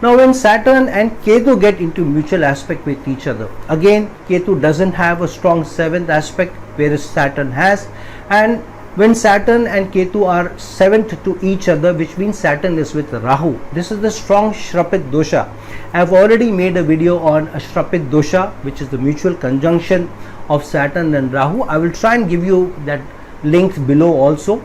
Now when Saturn and Ketu get into mutual aspect with each other, again Ketu doesn't have a strong 7th aspect, whereas Saturn has. And when Saturn and Ketu are 7th to each other, which means Saturn is with Rahu, this is the strong Shrapit dosha. I have already made a video on a Shrapit dosha, which is the mutual conjunction of Saturn and Rahu. I will try and give you that link below also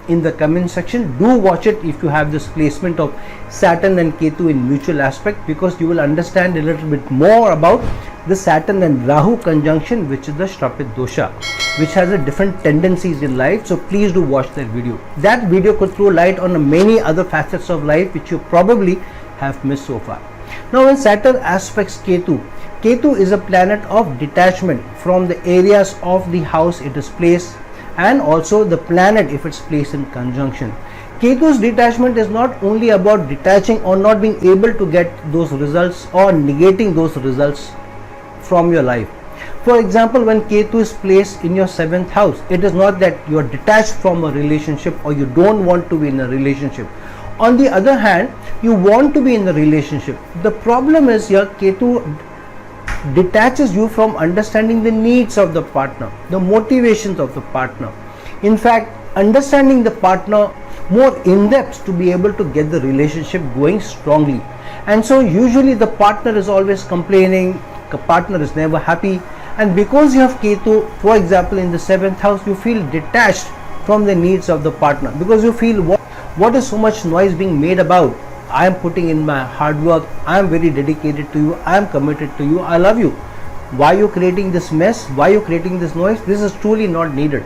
in the comment section. Do watch it if you have this placement of Saturn and Ketu in mutual aspect, because you will understand a little bit more about the Saturn and Rahu conjunction, which is the Shrapit dosha, which has a different tendencies in life. So please do watch that video. That video could throw light on many other facets of life which you probably have missed so far. Now when Saturn aspects Ketu, Ketu is a planet of detachment from the areas of the house it is placed, and also the planet if it's placed in conjunction. Ketu's detachment is not only about detaching or not being able to get those results or negating those results from your life. For example, when Ketu is placed in your 7th house, it is not that you are detached from a relationship or you don't want to be in a relationship. On the other hand, you want to be in a relationship. The problem is here, Ketu detaches you from understanding the needs of the partner, the motivations of the partner. In fact, understanding the partner more in depth to be able to get the relationship going strongly. And so usually the partner is always complaining, the partner is never happy, and because you have Ketu, for example, in the 7th house, you feel detached from the needs of the partner, because you feel what is so much noise being made about? I am putting in my hard work, I am very dedicated to you, I am committed to you, I love you. Why are you creating this mess? Why are you creating this noise? This is truly not needed,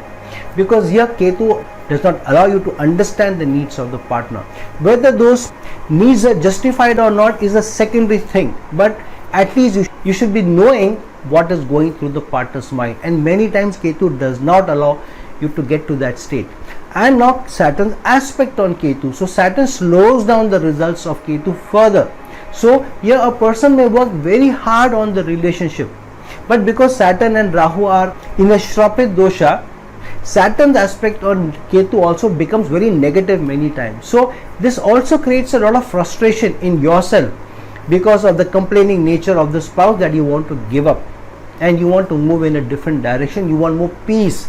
because here Ketu does not allow you to understand the needs of the partner. Whether those needs are justified or not is a secondary thing, but at least you should be knowing what is going through the partner's mind, and many times Ketu does not allow you to get to that state. And now Saturn's aspect on Ketu, so Saturn slows down the results of Ketu further. So here a person may work very hard on the relationship, but because Saturn and Rahu are in a Shrapit dosha, Saturn's aspect on Ketu also becomes very negative many times. So this also creates a lot of frustration in yourself because of the complaining nature of the spouse, that you want to give up and you want to move in a different direction, you want more peace,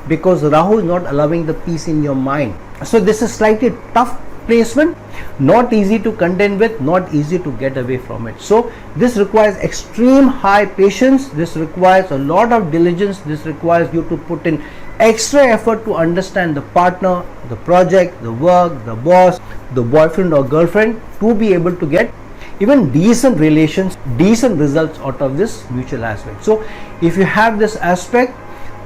because Rahu is not allowing the peace in your mind. So this is slightly tough placement, not easy to contend with, not easy to get away from it. So this requires extreme high patience, this requires a lot of diligence, this requires you to put in extra effort to understand the partner, the project, the work, the boss, the boyfriend or girlfriend, to be able to get even decent relations, decent results out of this mutual aspect. So if you have this aspect,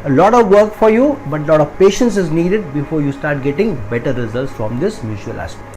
a lot of work for you, but a lot of patience is needed before you start getting better results from this mutual aspect.